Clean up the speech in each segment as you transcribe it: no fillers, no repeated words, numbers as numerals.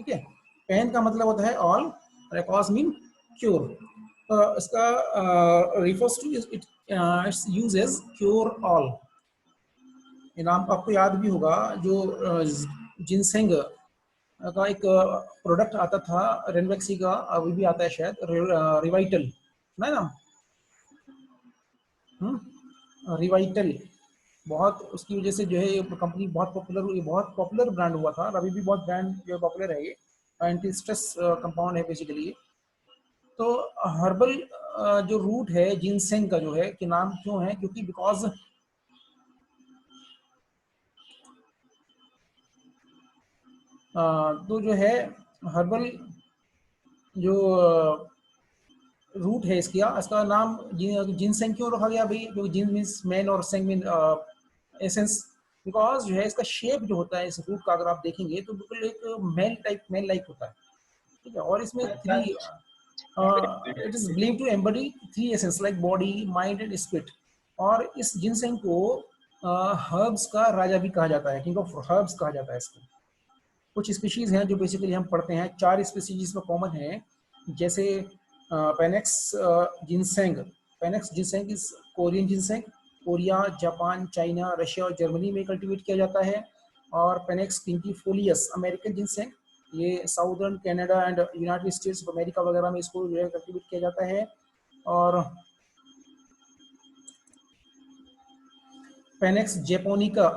ठीक है। पेन का मतलब होता है ऑल और एकॉस मीन क्योर। इसका refers to it its use as cure all. ये नाम को आपको याद भी होगा, जो जिनसेंग का एक प्रोडक्ट आता था रेनवेक्सी का, अभी भी आता है शायद, रिवाइटल, सुना है नाम? रिवाइटल, बहुत उसकी वजह से जो है ये कंपनी बहुत पॉपुलर हुई, बहुत पॉपुलर ब्रांड हुआ था और अभी भी बहुत ब्रांड जो पॉपुलर है। ये एंटी स्ट्रेस कंपाउंड है बेसिकली। तो हर्बल जो रूट है जिनसेंग का जो है कि नाम क्यों है, क्योंकि बिकॉज तो जो है हर्बल जो रूट है इसका नाम जिनसेंग क्यों रखा गया भाई, क्योंकि जिन मीन्स मैन और सेंग मीन एसेंस। बिकॉज जो है इसका शेप जो होता है इस रूट का, अगर आप देखेंगे तो बिल्कुल एक मेल लाइक होता है, ठीक है। और इसमें three it is believe to embody three essence like body, mind and spirit. और इस जिनसेंग को हर्ब्स का राजा भी कहा जाता है, किंग ऑफ हर्ब्स कहा जाता है इसको। कुछ स्पीशीज हैं जो बेसिकली हम पढ़ते हैं, 4 स्पीशीज में कॉमन है, जैसे Panax ginseng. Panax ginseng is Korean ginseng, Korea, Japan, China, Russia और जर्मनी में कल्टीवेट किया जाता है। और पेनेक्स किंकीफोलियस अमेरिकन जिनसेंग, ये southern Canada and United States of America वगैरह में इसको जो है कल्टीवेट किया जाता है। और पेनेक्स जेपोनिका,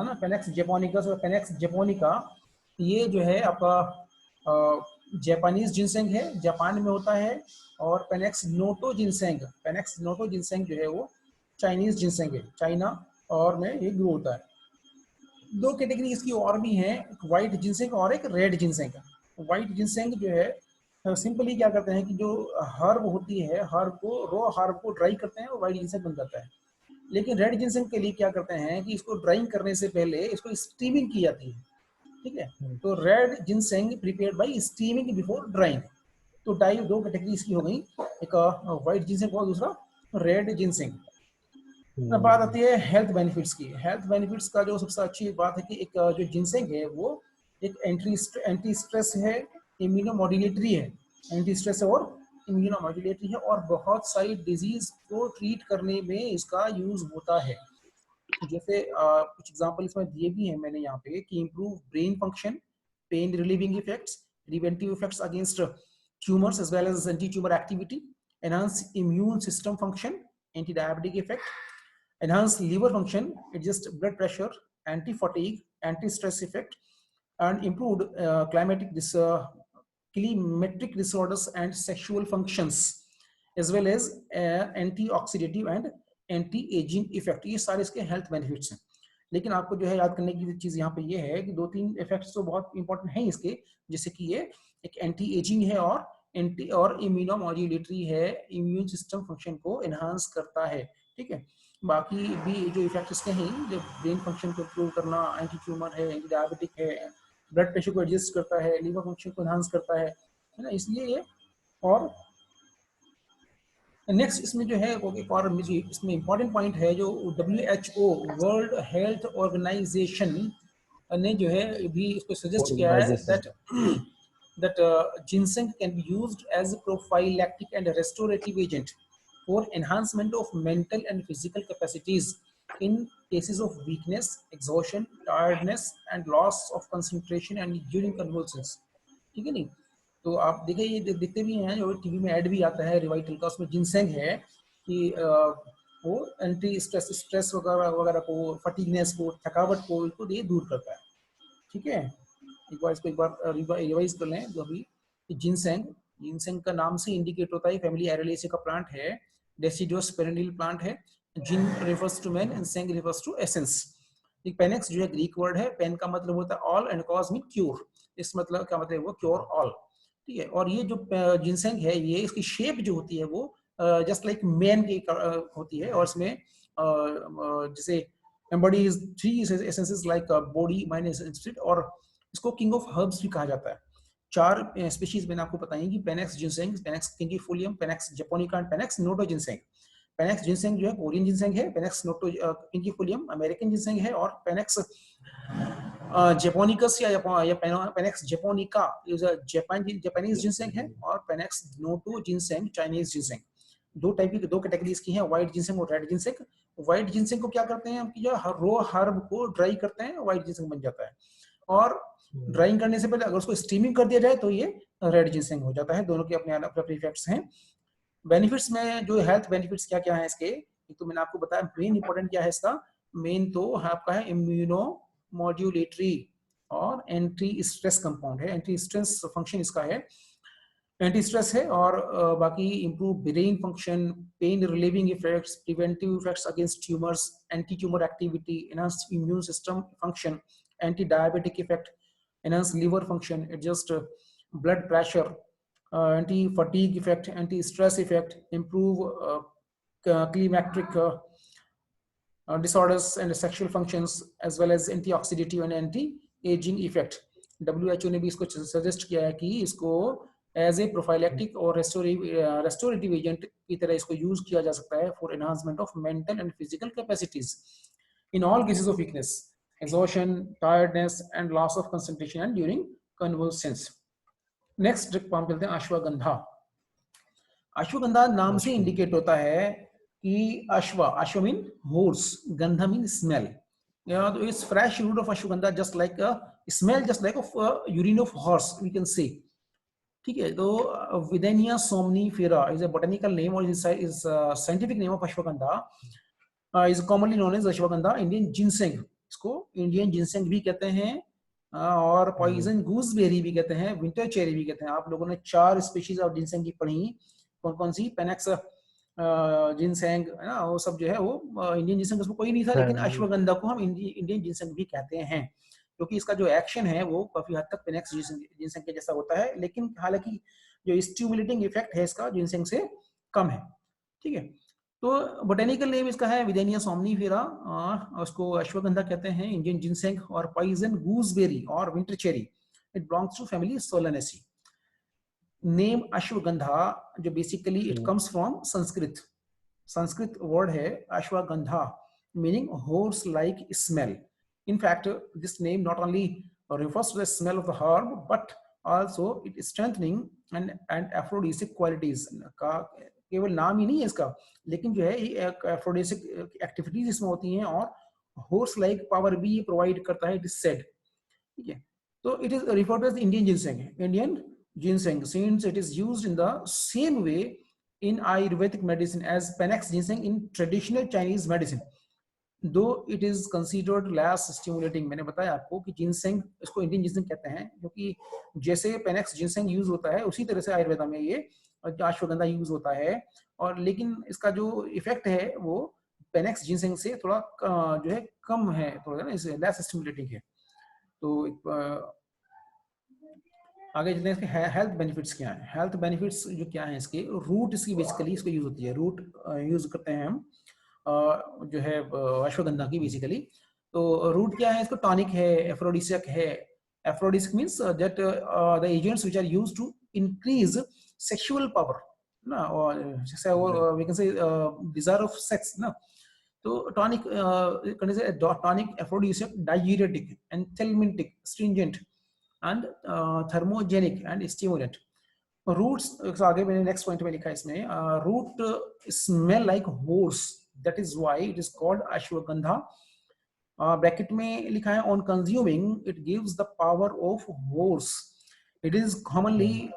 ना पेनेक्स जेपोनिका, पेनेक्स जेपोनिका ये जो है आपका जापानीज जिनसेंग है, जापान में होता है। और पेनेक्स नोटो जिनसेंग जो है वो चाइनीज जिनसेंग है, चाइना और में ये ग्रो होता है। 2 कैटेगरी इसकी और भी हैं, एक वाइट जिनसेंग और एक रेड जिनसेंग। वाइट जिनसेंग जो है सिंपली क्या करते हैं कि जो हर्ब होती है, रॉ हर्ब को ड्राई करते हैं और वाइट जिनसेंग बन जाता है। लेकिन रेड जिनसेंग के लिए क्या करते हैं कि इसको ड्राइंग करने से पहले इसको स्टीमिंग की जाती है, ठीक है। तो red ginseng prepared by steaming before drawing. तो 2 कैटेगरी इसकी हो गई, एक व्हाइट जिनसेंग और दूसरा रेड जिनसेंग। अब बात आती है हेल्थ बेनिफिट्स की। हेल्थ बेनिफिट्स का जो सबसे अच्छी बात है कि एक जो जिनसेंग है वो एक एंटी स्ट्रेस है, इम्यूनोमॉड्यूलेटरी है, एंटी स्ट्रेस और इम्यूनोमॉड्यूलेटरी है, और बहुत सारी डिजीज को ट्रीट करने में इसका यूज होता है। जैसे कुछ एग्जांपल इसमें दिए भी हैं मैंने यहाँ पे कि improve brain function, pain relieving effects, preventive effects against tumours as well as anti tumour activity, enhance immune system function, anti diabetic effect, enhance liver function, adjust blood pressure, anti-fatigue, anti-stress effect, and improved climatic disorders and sexual functions, as well as antioxidative and anti-aging effect. ये सारे इसके health benefits हैं। लेकिन आपको जो है याद करने की चीज यहाँ पे ये है कि 2-3 इफेक्ट्स तो बहुत इंपॉर्टेंट हैं इसके, जैसे कि ये एक एंटी एजिंग है और इम्यूनोमॉड्यूलेटरी है, इम्यून सिस्टम फंक्शन को एनहांस करता है, ठीक है। बाकी भी जो इफेक्ट इसके हैं, जो ब्रेन फंक्शन को इम्प्रूव करना, एंटी ट्यूमर है, एंटी डायबिटिक है, ब्लड प्रेशर को एडजस्ट करता है, लीवर फंक्शन को एनहांस करता है ना, इसलिए ये। और नेक्स्ट इसमें जो है वो एक और इसमें इंपॉर्टेंट पॉइंट है, जो WHO वर्ल्ड हेल्थ ऑर्गेनाइजेशन ने जो है भी इसको सजेस्ट किया है that ginseng can be used as a prophylactic and restorative agent for enhancement of mental and physical capacities in cases of weakness, exhaustion, tiredness, and loss of concentration and during convulsions, ठीक है नहीं। तो आप देखिए ये दिखते भी हैं, जो टीवी में ऐड भी आता है रिवाइटल का, उसमें जिनसेंग है कि वो एंटी स्ट्रेस वगैरह को, फटीगनेस को, थकावट को, इसको ये दूर करता है, ठीक है। एक बार रिवाइज कर लें जो अभी। जिनसेंग का नाम से इंडिकेट होता है फैमिली एरेलिएसी का प्लांट है, डेसिडुअस पेरेनियल प्लांट है। Gin refers to man and seng refers to essence. Panax जो है ग्रीक वर्ड है, पेन का मतलब होता है all and cause mean cure, इस मतलब क्या मतलब वो क्योर ऑल, ठीक है। और ये जो जिनसेंग है, ये इसकी शेप जो होती है वो जस्ट लाइक मैन की होती है, और इसमें जैसे embodies 3 essences like body, mind, spirit, और इसको किंग ऑफ हर्ब्स भी कहा जाता है। 4 स्पीशीज मैंने आपको बताई कि Panax ginseng, Panax quinquefolium, Panax japonica and Panax notoginseng. Panax ginseng जो है कोरियन जिनसेंग है, Panax noto quinquefolium American ginseng है, और पेनेक्स जेपोनिकस या पेनेक्स जेपोनिका जापानीज जिनसेंग है, और Painex Noto ginseng Chinese ginseng. दो टाइप की, दो कैटेगरीज की हैं, व्हाइट जिनसेंग और रेड जिनसेंग। व्हाइट जिनसेंग को क्या करते हैं हम कि जो रो हर्ब को ड्राई करते हैं, व्हाइट जिनसेंग बन जाता है, और ड्राइंग करने से पहले अगर उसको स्टीमिंग कर दिया जाए तो ये रेड जिनसेंग हो जाता है। दोनों के अपने अलग इफेक्ट्स हैं। बेनिफिट्स में जो हेल्थ बेनिफिट्स क्या क्या है इसके, एक तो मैंने आपको बताया मेन इंपॉर्टेंट क्या है इसका, मेन तो आपका है इम्यूनो मॉड्यूलेटरी और एंटी स्ट्रेस कंपाउंड है, एंटी स्ट्रेस फंक्शन इसका है, एंटी स्ट्रेस है, और बाकी improve brain function, pain relieving effects, preventive effects against tumours, anti tumour activity, enhance immune system function, anti diabetic effect, enhance liver function, adjust blood pressure, anti-fatigue effect, anti-stress effect, improve climacteric disorders and sexual functions, as well as antioxidative and anti-aging effect. WHO ने भी इसको suggest किया है कि इसको as a prophylactic और restorative agent की तरह इसको यूज किया जा सकता है for enhancement of mental and physical capacities in all cases of weakness, exhaustion, tiredness, and loss of concentration and during convulsions. Next drip हम चलते हैं अश्वगंधा। अश्वगंधा नाम से इंडिकेट होता है कि अश्व मीन हॉर्स, गंधा मीन स्मेल। तो it's fresh root of ashwagandha just like smell just like of urine of horse we can say. ठीक है, तो Withania somnifera is a botanical name और is scientific name of ashwagandha, is commonly known as ashwagandha Indian ginseng, इसको Indian ginseng भी कहते हैं, और poison gooseberry भी कहते हैं, विंटर चेरी भी कहते हैं। आप लोगों ने 4 स्पीशीज ऑफ जिनसेंग की पढ़ी, कौन कौन सी, पेनेक्स जिनसेंग है ना, वो सब जो है वो इंडियन जिनसेंग उसमें कोई नहीं था, लेकिन अश्वगंधा को हम इंडियन जिनसेंग भी कहते हैं क्योंकि इसका जो एक्शन है वो काफी हद तक पेनेक्स जिनसेंग के जैसा होता है, लेकिन हालांकि जो स्टिमुलेटिंग इफेक्ट है इसका जिनसेंग से कम है। ठीक है, तो बोटेनिकल नेम इसका है विदेनिया सोमनीफेरा, उसको अश्वगंधा कहते हैं, इंडियन जिनसेंग, और पॉइजन गूसबेरी और winter cherry, it belongs to family Solanaceae. Name ashwagandha जो basically it comes from Sanskrit word है ashwagandha meaning horse like smell. In fact this name not only refers to the smell of the herb but also it strengthening and aphrodisiac qualities का केवल नाम ही नहीं है इसका, लेकिन जो है एफ्रोडिसिक एक्टिविटीज इसमें होती हैं और हॉर्स लाइक पावर भी ये प्रोवाइड करता है, इट इज सेड। ठीक है, तो it is referred as Indian ginseng since it is used in the same way in Ayurvedic medicine as Panax ginseng in traditional Chinese medicine, though it is considered less stimulating. मैंने बताया आपको कि ginseng, इसको Indian ginseng कहते हैं क्योंकि जैसे Panax ginseng use होता है उसी तरह से आयुर्वेदा में ये अश्वगंधा यूज होता है, और लेकिन इसका जो इफेक्ट है वो पेनेक्स जिनसेंग से थोड़ा जो है कम है, थोड़ा ना इसे लेस स्टिमुलेटिंग है। तो आगे चलते हैं, इसके हेल्थ बेनिफिट्स क्या हैं। हेल्थ बेनिफिट्स जो क्या है इसके, रूट इसकी बेसिकली इसको यूज होती है, रूट यूज करते हैं हम जो है अश्वगंधा की बेसिकली। तो रूट क्या है, इसको टॉनिक है, एफ्रोडिसियक है। Aphrodisiac means that the agents which are used to increase sexual power ना, और जैसे वो we can say desire of sex ना। तो टॉनिक कहने से tonic, aphrodisiac, diuretic, anthelmintic, astringent and thermogenic and stimulant. Roots आगे मैंने नेक्स्ट पॉइंट में लिखा है इसमें, root smell like horse, that is why it is called ashwagandha. Bracket में लिखा है on consuming it gives the power of horse. It is commonly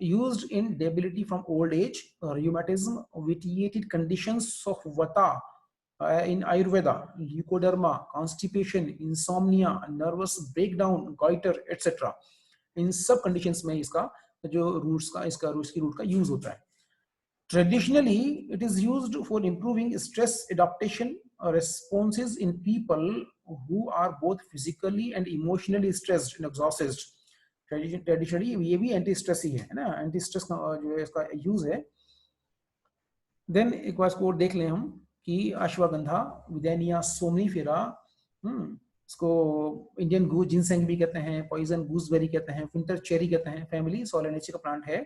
used in debility from old age, rheumatism, vitiated conditions of vata in Ayurveda, leukoderma, constipation, insomnia, nervous breakdown, goiter, etc. इन सब conditions में इसका जो roots की root का use होता है। Traditionally, it is used for improving stress adaptation responses in people who are both physically and emotionally stressed and exhausted. Traditionally ये भी एंटी स्ट्रेस ही है ना, एंटी स्ट्रेस का जो है इसका यूज है। देन एक बार इसको देख लें हम कि अश्वगंधा, विदेनिया सोमनीफेरा, इसको इंडियन गूस जिनसेंग भी कहते हैं, पॉइजन गूसबेरी कहते हैं, विंटर चेरी कहते हैं, फैमिली सोलेनेसी का प्लांट है।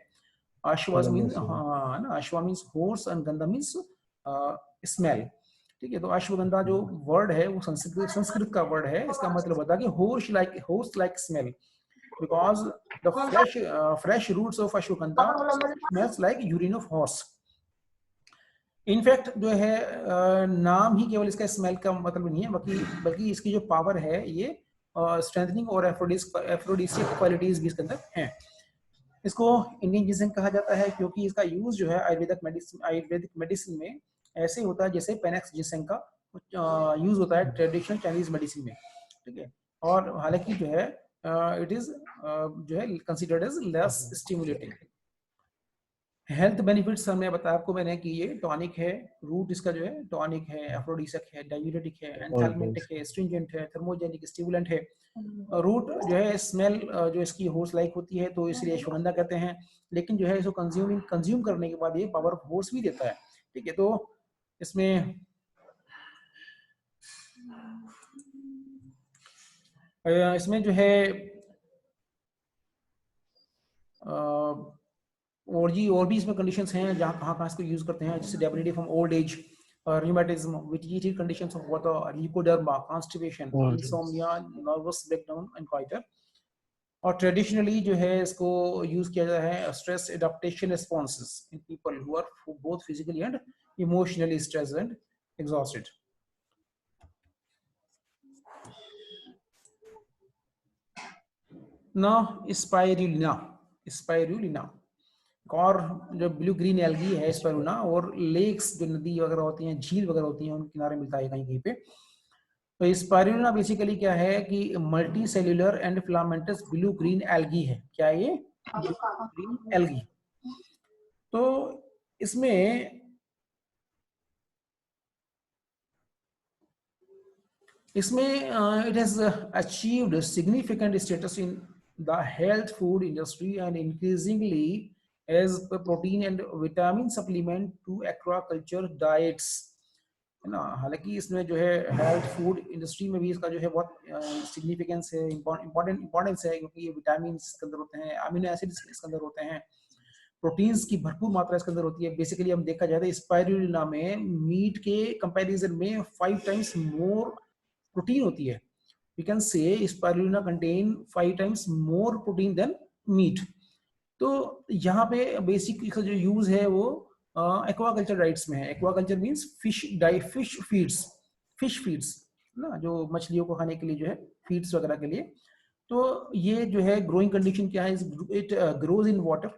अश्वा मींस हाँ ना, अश्वा मींस हॉर्स एंड गंधा मींस स्मेल। ठीक है, तो अश्वगंधा जो वर्ड है वो संस्कृत का वर्ड है, इसका मतलब होता है कि horse like smell, because the fresh roots of ashwagandha smells like urine of horse. In fact जो है नाम ही केवल इसका स्मेल का मतलब नहीं है, बल्कि इसकी जो पावर है ये स्ट्रेंथनिंग और एफ्रोडिसिक क्वालिटीज भी इसके अंदर हैं। इसको इंडियन जिंसेंग कहा जाता है क्योंकि इसका यूज जो है आयुर्वेदिक मेडिसिन में ऐसे होता है जैसे पेनेक्स जिंसेंग का यूज होता है ट्रेडिशनल चाइनीज मेडिसिन में। ठीक है, और हालांकि जो है इट इज जो है considered as less stimulating. Health benefits हमने बताया आपको मैंने कि ये टॉनिक है, रूट इसका जो है टॉनिक है, एफ्रोडिसिक है, डायूरेटिक है, एंथाल्मेंटिक है, स्ट्रिंजेंट है, थर्मोजेनिक, स्टिमुलेंट है। रूट जो है स्मेल जो इसकी होर्स लाइक होती है तो इसलिए अश्वगंधा कहते हैं, लेकिन जो है इसको कंज्यूम करने के बाद ये पावर ऑफ होर्स भी देता है। ठीक है, तो इसमें जो है और भी इसमें कंडीशंस हैं जहाँ कहाँ इसको यूज करते हैं, जैसे debility from old as, rheumatism, vegetative conditions of water, leukoderma, constipation, insomnia, nervous breakdown and goiter। और ट्रेडिशनली जो है इसको यूज किया जाता है stress adaptation responses in people who are both physically and emotionally stressed and exhausted. ना spirulina और जो ब्लू ग्रीन एल्गी है स्पाइरुलिना, और लेक्स जो नदी वगैरह होती हैं, झील वगैरह होती हैं, उन किनारे मिलता है कहीं कहीं पे। तो स्पाइरुलिना बेसिकली क्या है कि multi cellular and filamentous blue green algae है। क्या ये ग्रीन एल्गी? तो इसमें it has achieved significant status in the health food industry and increasingly as a protein and vitamin supplement to aquaculture diets, है ना। हालांकि इसमें जो है हेल्थ फूड इंडस्ट्री में भी इसका जो है बहुत सिग्निफिकेंस है, इंपॉर्टेंस है, क्योंकि ये विटामिन इसके अंदर होते हैं, अमीनो एसिड्स इसके अंदर होते हैं, प्रोटीन्स की भरपूर मात्रा इसके अंदर होती है। बेसिकली हम देखा जाए तो स्पाइरुलिना में मीट के कंपैरिजन में 5 टाइम्स मोर प्रोटीन होती है। We can say spirulina contain 5 times more protein than meat। तो यहाँ पे बेसिक इसका जो यूज है वो एक्वाकल्चर डाइट्स में है। Aquaculture means fish diet, fish feeds ना, जो मछलियों को खाने के लिए जो है फीड्स वगैरह के लिए। तो ये जो है ग्रोइंग कंडीशन क्या है, it grows in water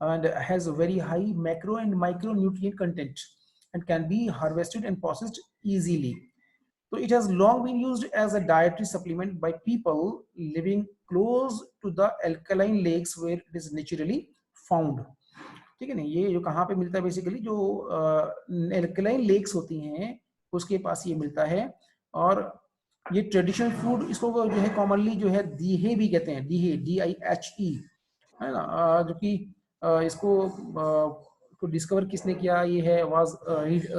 and has a very high macro and micronutrient content and can be harvested and processed easily। So it has long been used as a dietary supplement by people living close to the alkaline lakes where it is naturally found। ठीक है ना, ये जो कहाँ पे मिलता है, basically जो एल्कलाइन लेक्स होती हैं उसके पास ये मिलता है। और ये ट्रेडिशनल फूड, इसको जो है कॉमनली जो है दीहे भी कहते हैं, दीहे, DIHE, है ना। जो कि इसको को डिस्कवर किसने किया, ये है was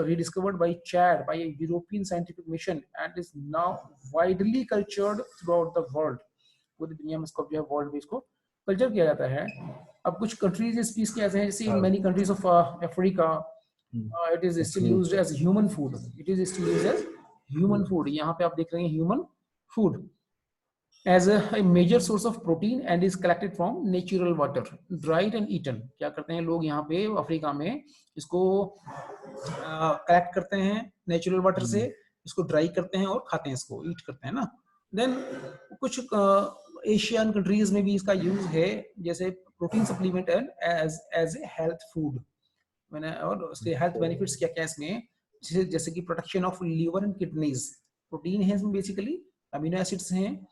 rediscovered by Chad by European scientific mission and is now widely cultured throughout the world. पूरी दुनिया में इसको जो है वर्ल्ड में इसको कल्चर किया जाता है। अब कुछ कंट्रीज स्पीस के ऐसे हैं, जैसे in many countries of Africa it is still used as human food, यहाँ पे आप देख रहे हैं human food as a major source of protein and is collected from natural water, dried and eaten। क्या करते हैं लोग यहाँ पे अफ्रीका में, इसको कलेक्ट करते हैं नेचुरल वाटर से, इसको ड्राई करते हैं और खाते हैं, इसको ईट करते हैं ना। देन कुछ एशियन कंट्रीज में भी इसका यूज है, जैसे protein supplement as a health food मैंने। और उसके हेल्थ बेनिफिट्स क्या क्या इसमें, जैसे कि protection of liver and kidneys, protein है इसमें, बेसिकली अमीनो एसिड्स हैं,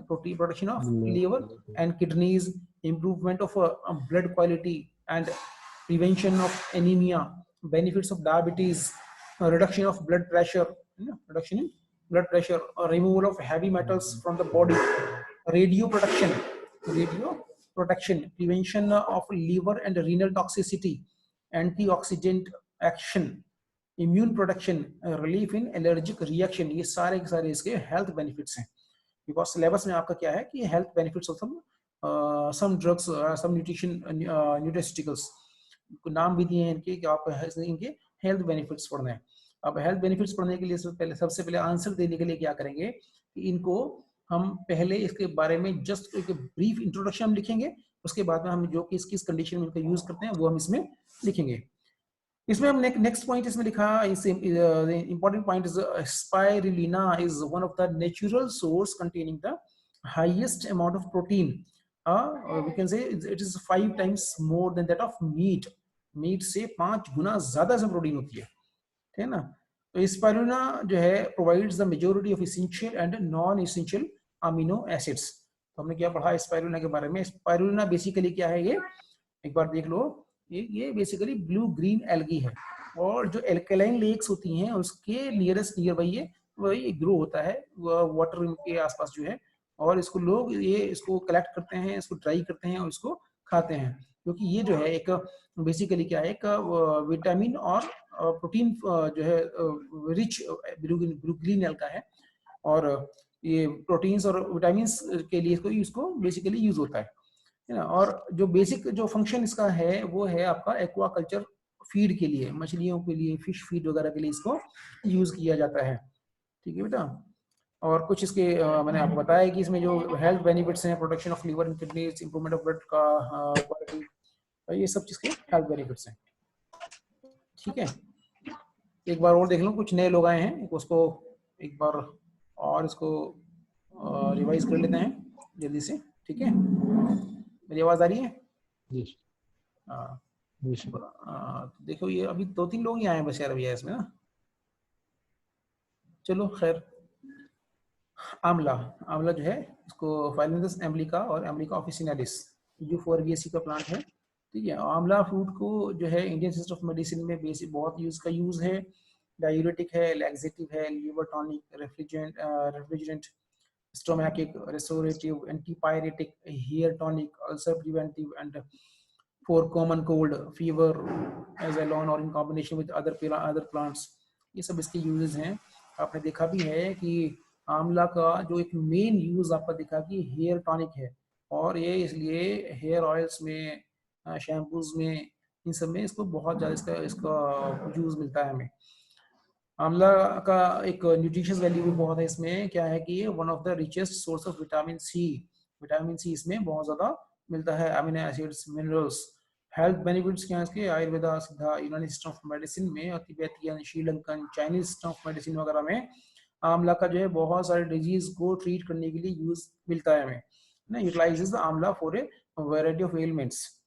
protein, protection of liver and kidneys, improvement of blood quality and prevention of anemia, benefits of diabetes, reduction of blood pressure, removal of heavy metals from the body, radio protection, prevention of liver and renal toxicity, antioxidant action, immune protection, relief in allergic reaction। ये सारे के सारे इसके health benefits हैं। Because syllabus में आपका क्या है कि health benefits of some drugs, some nutraceuticals नाम भी दिए हैं इनके, कि आप इनके हेल्थ बेनिफिट्स पढ़ना है। अब हेल्थ बेनिफिट्स पढ़ने के लिए सबसे पहले आंसर देने के लिए क्या करेंगे कि इनको हम पहले इसके बारे में जस्ट एक ब्रीफ इंट्रोडक्शन हम लिखेंगे, उसके बाद में हम जो किस किस कंडीशन में इनका यूज करते हैं वो हम इसमें लिखेंगे। इसमें हम नेक्स्ट पॉइंट इसमें लिखा, इस important point is spirulina is one of the natural source containing the highest amount of protein, we can say it is 5 times more than that of meat. Meat से 5 गुना ज्यादा से प्रोटीन होती है, ठीक है ना। तो स्पाइरुलिना जो है provides the majority of essential and non essential amino acids. तो हमने क्या पढ़ा स्पाइरुलिना के बारे में? स्पाइरुलिना बेसिकली क्या है, ये एक बार देख लो, ये बेसिकली ब्लू ग्रीन एल्गी है, और जो एल्कलाइन लेक्स होती हैं उसके नियरेस्ट नियर बाई ये वही ग्रो होता है वाटर के आसपास जो है, और इसको लोग इसको कलेक्ट करते हैं, इसको ड्राई करते हैं और इसको खाते हैं, क्योंकि ये जो है एक बेसिकली क्या है, एक विटामिन और प्रोटीन जो है रिच ब्लू ग्रीन एल्गा है, और ये प्रोटीन्स और विटामिन्स के लिए इसको बेसिकली यूज होता है ना। और जो बेसिक जो फंक्शन इसका है वो है आपका एक्वाकल्चर फीड के लिए, मछलियों के लिए, फिश फीड वगैरह के लिए इसको यूज किया जाता है, ठीक है बेटा। और कुछ इसके मैंने आपको बताया कि इसमें जो हेल्थ बेनिफिट्स हैं, protection of liver and kidneys, improvement of blood का क्वालिटी, ये सब चीज के हेल्थ बेनिफिट्स हैं, ठीक है। एक बार और देख लो, कुछ नए लोग आए हैं, उसको एक बार और इसको रिवाइज कर लेते हैं जल्दी से, ठीक है। मेरी आवाज आ रही है? जी हाँ, जी देखो ये अभी 2-3 लोग ही आए हैं बस यार भैया इसमें ना। चलो खैर, आंवला, आंवला जो है इसको फाइलेंथस एम्बलिका और एम्बलिका ऑफिसिनालिस U4VAC का प्लांट है, ठीक है। आंवला फ्रूट को जो है इंडियन सिस्टम ऑफ मेडिसिन में बेसिक बहुत यूज है, डायूरेटिक है, लैक्सेटिव है, liver tonic, refrigerant, stomachic, restorative, antipyretic, hair tonic, ulcer preventive, and for common cold fever as alone और in combination with other plants, ये सब इसके यूजेस हैं। आपने देखा भी है कि आंवला का जो एक मेन यूज आपका दिखा कि हेयर टॉनिक है, और ये इसलिए हेयर ऑयल्स में, शैम्पूज में, इन सब में इसको बहुत ज़्यादा इसका इसका यूज मिलता है हमें। आंवला का एक न्यूट्रिशियस वैल्यू भी बहुत है इसमें, क्या है कि ये one of the richest source of vitamin C इसमें बहुत ज़्यादा मिलता है, amino acids, minerals. Health benefits क्या है इसके? Ayurveda, Siddha, Unani system of medicine में, Tibetan, Sri Lankan, Chinese system of medicine वगैरह में आंवला का जो है बहुत सारे डिजीज को ट्रीट करने के लिए यूज मिलता है हमें ना, यूटिलाइजेस आंवला for a variety of elements.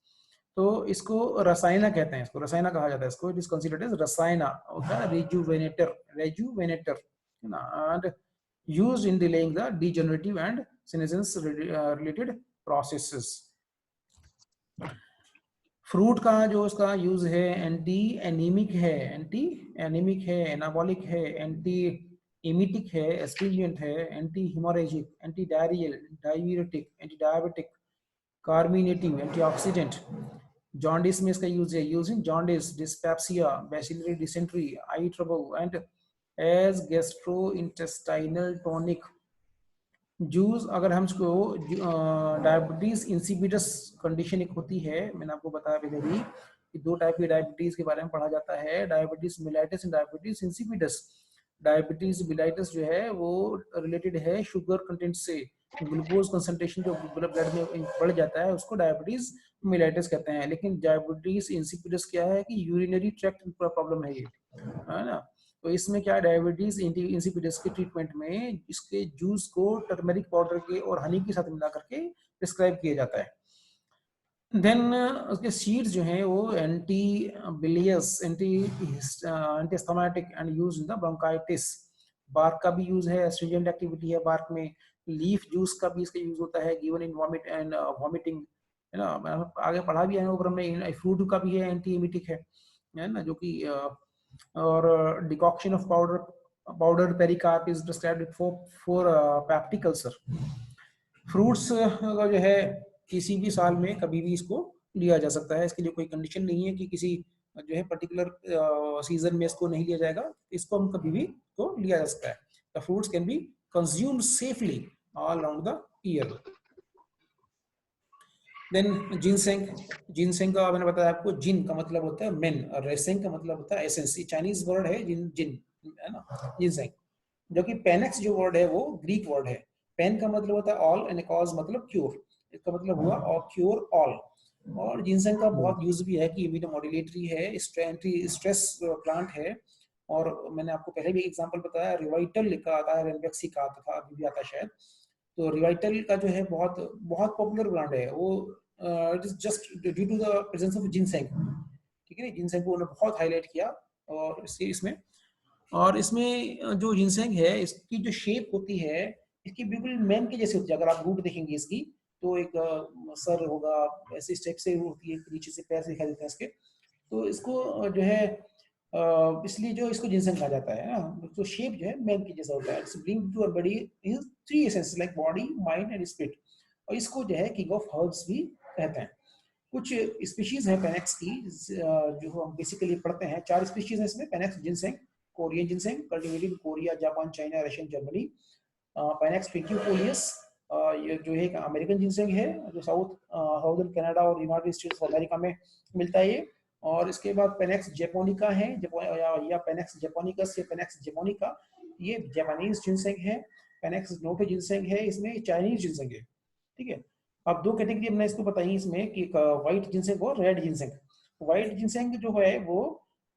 तो इसको रसायना कहते हैं, इसको रसायना कहा जाता है, इसको it is considered as rasayana, होता है रेजुवेनेटर है ना, and used in delaying the degenerative and senescence related processes. Fruit का जो इसका यूज है, एंटी एनीमिक है, एनाबॉलिक है, एंटी इमिटिक है, एस्ट्रिंजेंट है, anti haemorrhagic, anti diarrhoeal, diuretic, anti diabetic, carminative, antioxidant. Jaundice में इसका यूज है, use in jaundice, dyspepsia, bacillary dysentery, eye trouble, and as gastrointestinal tonic. Juice अगर हम इसको डायबिटीज इंसिपिडस कंडीशन एक होती है, मैंने आपको बताया पहले भी कि 2 टाइप की डायबिटीज के बारे में पढ़ा जाता है, diabetes mellitus and diabetes insipidus. Diabetes mellitus जो है वो रिलेटेड है शुगर कंटेंट से, ग्लूकोज कंसंट्रेशन जो ब्लड में बढ़ जाता है उसको डायबिटीज मिलाइटिस कहते हैं। लेकिन डायबिटीज इंसिपिडस क्या है कि यूरिनरी ट्रैक्ट प्रॉब्लम है ये, है ना। तो इसमें क्या, डायबिटीज इंसिपिडस के ट्रीटमेंट में इसके जूस को टर्मरिक पाउडर के और हनी के साथ मिला करके प्रिस्क्राइब किया जाता है। देन उसके सीड्स जो हैं वो anti bilious, antiasthmatic and use in the bronchitis. Bark का भी यूज है, एस्ट्रिंजेंट एक्टिविटी है बार्क में। लीफ जूस का भी इसका यूज होता है, given in vomit and vomiting, है ना। आगे पढ़ा भी है ऊपर में, फ्रूट का भी है, एंटी इमिटिक है ना, जो कि और decoction of powder pericarp is prescribed for peptic ulcer. Fruits का जो है किसी भी साल में कभी भी इसको लिया जा सकता है, इसके लिए कोई कंडीशन नहीं है कि किसी जो है पर्टिकुलर सीजन में इसको नहीं लिया जाएगा, इसको हम कभी भी तो लिया जा सकता है। The fruits can be consumed safely all around the year. Then ginseng, ginseng का मैंने बताया आपको, जिन का मतलब होता है मेन और रेसेंग का मतलब होता है एसेंस। ये चाइनीज वर्ड है जिन जिन, है ना, जिनसेंग। जबकि पेनेक्स जो वर्ड है वो ग्रीक वर्ड है। पेन का मतलब होता है ऑल एंड कॉज मतलब क्योर, इसका मतलब हुआ और क्योर ऑल। और जिनसेंग का बहुत यूज भी है कि इम्यूनोमॉड्यूलेटरी है, स्ट्रेस प्लांट है। और मैंने आपको पहले भी एग्जांपल बताया, रिवाइटल लिखा आता है, रेनबेक्सी का आता था, अभी भी आता है शायद। तो रिवाइटल का जो है बहुत बहुत पॉपुलर ब्रांड है वो। It is just due to the presence of ginseng, ठीक है ना, जिनसेंग को उन्होंने बहुत हाईलाइट किया। और इसमें, और इसमें जो जिनसेंग है इसकी जो शेप होती है, इसकी बिल्कुल मैन के जैसे होती है। अगर आप रूट देखेंगे इसकी तो एक सर होगा, ऐसे स्टेप से होती है, नीचे से पैर दिखाई देते हैं इसके। तो इसको जो है इसलिए जो इसको जिनसेंग कहा जाता है ना, तो शेप जो है मैन के जैसा होता है। It's linked to a body is three essence like body, mind and spirit. और इसको जो है किंग ऑफ हर्ब्स भी कहते हैं। कुछ स्पीशीज है पेनेक्स की जो हम बेसिकली पढ़ते हैं। चार स्पीशीज है इसमें Panax ginseng, Korean ginseng cultivated in Korea, Japan, China, Russian, Germany. Panax quinquefolius ये जो है अमेरिकन जिनसेंग है, जो साउथर्न कनाडा और यूनाइटेड स्टेट्स ऑफ अमेरिका में मिलता है ये। और इसके बाद पेनेक्स जेपोनिका है, या पेनेक्स जेपोनिकस या पेनेक्स जेपोनिका, ये जापानीज जिनसेंग है। पेनेक्स नोटो जिनसेंग है, इसमें चाइनीज जिनसेंग है, ठीक है। अब दो कैटेगरी हमने इसको बताई इसमें कि व्हाइट जिनसेंग और रेड जिनसेंग। व्हाइट जिनसेंग जो है वो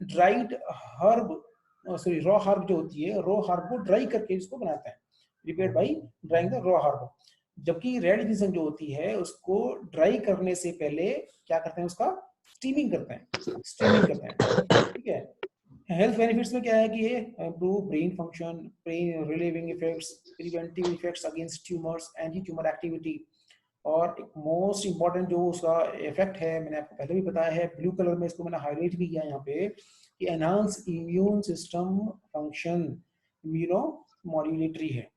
dried herb, sorry raw herb जो होती है, रॉ हर्ब को ड्राई करके इसको बनाते हैं, prepared by drawing the raw herb. जबकि रेड जिनसेंग जो होती है उसको ड्राई करने से पहले क्या करते हैं, उसका स्टीमिंग करते हैं, स्टीमिंग करते हैं, ठीक है। हेल्थ बेनिफिट्स में क्या है कि ये improve brain function, brain relieving effects, preventive effects against tumours, anti tumour activity. और एक मोस्ट इंपॉर्टेंट जो उसका इफेक्ट है, मैंने आपको पहले भी बताया है, ब्लू कलर में इसको मैंने हाईलाइट भी किया यहाँ पे, कि enhance immune system function, immuno modulatory है,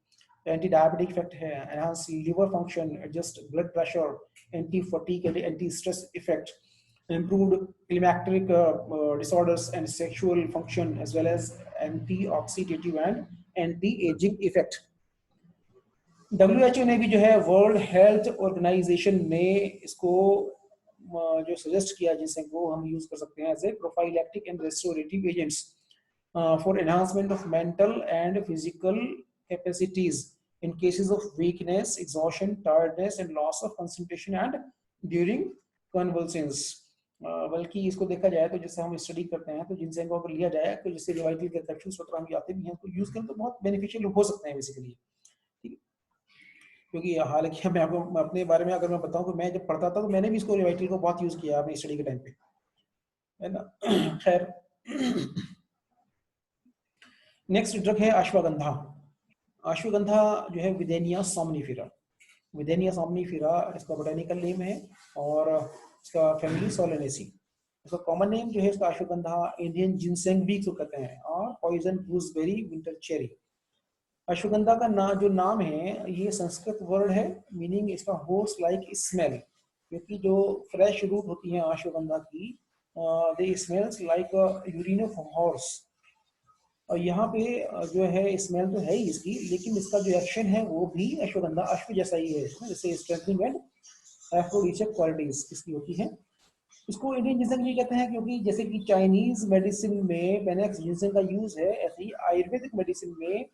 एंटी डायबिटिक इफेक्ट है, enhance liver function, adjust blood pressure, anti fatigue, anti stress effect, improved climacteric disorders and sexual function, as well as anti-oxidative and anti-aging effect। WHO ने भी जो है, world health organisation ने इसको जो suggest किया, जिसे को हम यूज कर सकते हैं as a prophylactic and restorative agents for enhancement of mental and physical capacities in cases of weakness, exhaustion, tiredness and loss of concentration and during convalescence. बल्कि इसको देखा जाए तो जैसे हम स्टडी करते हैं तो जिनसे को अगर लिया जाए तो जैसे रिवाइटल के कैप्सूल्स वगैरह हम आते भी हैं तो यूज करें तो बहुत बेनिफिशियल हो सकते हैं बेसिकली, ठीक है। क्योंकि हालांकि मैं आपको अपने बारे में अगर मैं बताऊं तो मैं जब पढ़ता था तो मैंने भी इसको रिवाइटल को बहुत यूज किया अपनी स्टडी के टाइम पे, है ना। खैर, नेक्स्ट ड्रग है अश्वगंधा। अश्वगंधा जो है विदेनिया सोमनिफेरा, विदेनिया सोमनिफेरा इसका बोटेनिकल नेम है, और इसका फैमिली सोलेनेसी। इसका कॉमन नेम जो है इसका अश्वगंधा, इंडियन जिनसेंग भी इसको कहते हैं, और poison gooseberry, winter cherry. Ashwagandha का जो नाम है ये संस्कृत वर्ड है, मीनिंग इसका हॉर्स लाइक स्मेल, क्योंकि जो फ्रेश रूट होती है अश्वगंधा की, they smells like urine of horse. और यहाँ पे जो है स्मेल तो है ही इसकी, लेकिन इसका जो एक्शन है वो भी अश्वगंधा अश्व जैसा ही है, जैसे स्ट्रेंथनिंग एंड एफ्रोडिसिक क्वालिटीज इसकी होती है। इसको इंडियन जिनसेंग भी कहते हैं, क्योंकि जैसे कि चाइनीज मेडिसिन में पेनेक्स जिनसेंग का यूज है, ऐसे ही आयुर्वेदिक मेडिसिन में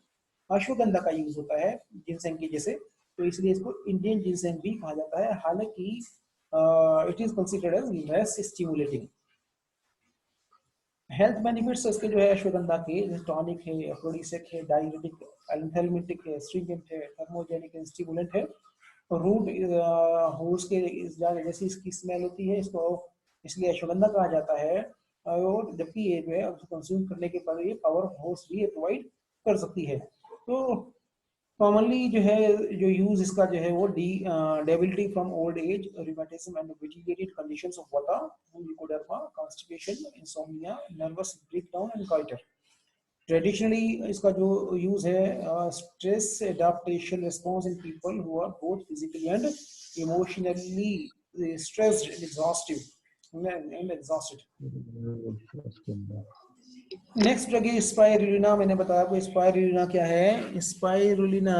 अश्वगंधा का यूज होता है जिनसेंग की जैसे, तो इसलिए इसको इंडियन जिनसेंग भी कहा जाता है। हालांकि it is considered as less stimulating. Health benefits इसके जो है अश्वगंधा के, टॉनिक है, एफ्रोडिसिक है, डाययूरेटिक, एंथेल्मेटिक है, स्ट्रिंजेंट है, थर्मोजेनिक है, स्टिमुलेंट है। रूट हॉर्स के जैसी इसकी स्मेल होती है, इसको इसलिए अश्वगंधा कहा जाता है। और जबकि ये जो है उसको कंज्यूम करने के बाद ये पावर हॉर्स भी प्रोवाइड कर सकती है। तो कॉमनली जो है जो यूज इसका जो है वो debility from old age, rheumatism and विटिलिटेड conditions of vata, leucoderma, constipation, insomnia, nervous breakdown and goitre. Traditionally इसका जो यूज है, stress adaptation response in people who are both physically and emotionally stressed and exhausted. Next drug है spirulina. मैंने बताया आपको spirulina क्या है। स्पाइरुलिना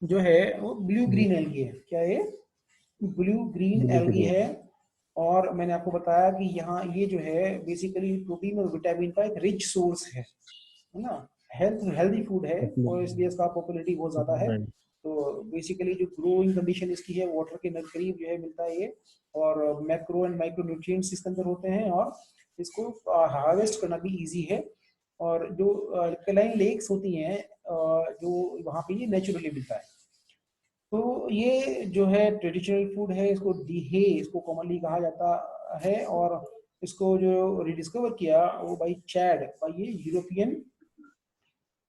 जो है वो ब्लू ग्रीन एल्गी है। क्या है? ब्लू ग्रीन एल्गी है, और मैंने आपको बताया कि यहाँ ये जो है बेसिकली प्रोटीन और विटामिन का एक रिच सोर्स है ना, हेल्दी फूड है, और इसलिए इसका पॉपुलैरिटी बहुत ज़्यादा है। तो बेसिकली जो ग्रोइंग कंडीशन इसकी है वाटर के करीब जो है मिलता है ये, और मैक्रो एंड माइक्रो न्यूट्रिएंट्स इसके अंदर होते हैं, और इसको हार्वेस्ट करना भी इजी है। और जो अल्कलाइन लेक्स होती हैं जो वहाँ पे ये नेचुरली मिलता है। तो ये जो है ट्रेडिशनल फूड है, इसको दिहे इसको कॉमनली कहा जाता है, और इसको जो रिडिस्कवर किया वो बाई चैड, बाई ये European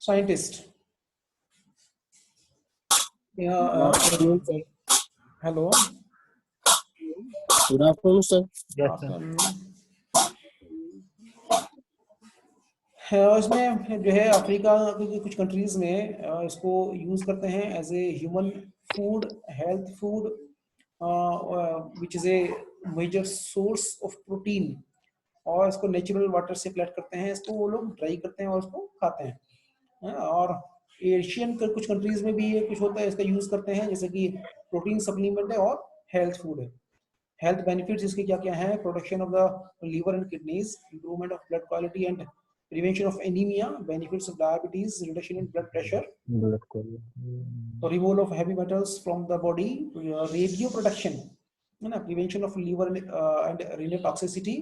scientist. Hello, good afternoon sir. इसमें जो है अफ्रीका की कुछ कंट्रीज में इसको यूज़ करते हैं as a human food, health food, which is a major source of protein, और इसको नेचुरल वाटर से कलेक्ट करते हैं, इसको वो लोग ड्राई करते हैं और उसको खाते हैं। और एशियन कुछ कंट्रीज में भी ये कुछ होता है, इसका यूज़ करते हैं, जैसे कि प्रोटीन सप्लीमेंट है और हेल्थ फूड है। हेल्थ बेनिफिट्स इसके क्या क्या हैं? Protection of the liver and kidneys, improvement of blood quality and prevention of anemia, benefits of diabetes, reduction in blood pressure, removal of heavy metals from the body, radio protection, prevention of liver and renal toxicity,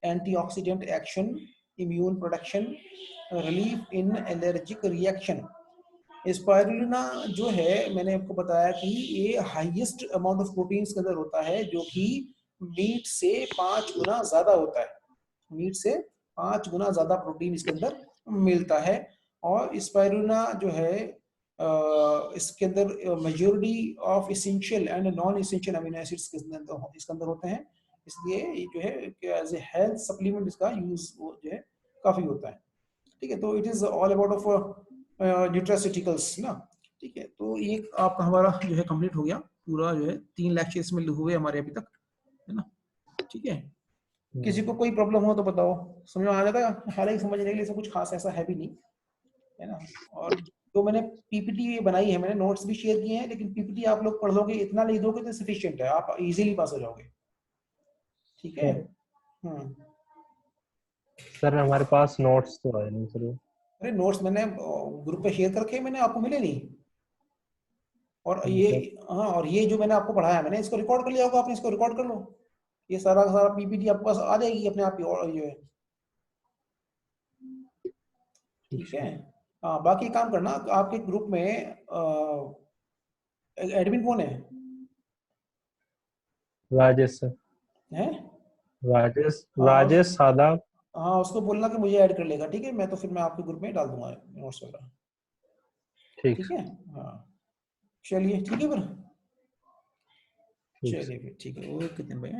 antioxidant action, immune protection, relief in allergic reaction। Spirulina जो है मैंने आपको बताया कि ये highest amount of protein के अंदर होता है, जो कि मीट से 5 गुना ज्यादा होता है, मीट से 5 गुना ज्यादा प्रोटीन इसके अंदर मिलता है। और स्पाइरुलिना जो है इसके अंदर majority of essential and non essential amino acids इसके अंदर होते हैं, इसलिए जो है एज ए हेल्थ सप्लीमेंट इसका यूज जो है काफी होता है। ठीक है, तो it is all about of nutraceuticals ना। ठीक है, तो ये आपका हमारा जो है कंप्लीट हो गया पूरा, जो है 3 लेक्चर्स में हुए हमारे अभी तक, है ना। ठीक है, किसी को कोई प्रॉब्लम हो तो बताओ, समझ में आ जाता है? हालांकि समझने के लिए सब कुछ खास ऐसा है भी नहीं, है ना। और जो मैंने पीपीटी बनाई है, मैंने नोट्स भी शेयर किए हैं, लेकिन पीपीटी आप लोग पढ़ लोगे, इतना लिख दोगे तो सफिशिएंट है, आप इजीली पास हो जाओगे। ठीक है। सर हमारे पास नोट्स तो है नहीं सर। अरे नोट्स मैंने ग्रुप पे शेयर करके मैंने आपको मिले नहीं, और ये हाँ, और ये जो मैंने आपको पढ़ाया मैंने इसको रिकॉर्ड कर लिया होगा आपने, इसको रिकॉर्ड कर लो, ये सारा सारा पीपीटी आपके पास आ जाएगी अपने आप ही, और ये ठीक है। हाँ, बाकी काम करना, आपके ग्रुप में एडमिन कौन है? राजेश सर। हैं? राजेश सादाब। हाँ, उसको बोलना कि मुझे ऐड कर लेगा, ठीक है। मैं तो फिर मैं आपके ग्रुप में डाल दूंगा नोट्स वगैरह। ठीक है, हाँ चलिए, ठीक है फिर, चलिए फिर ठीक है, ओके दिन भाई।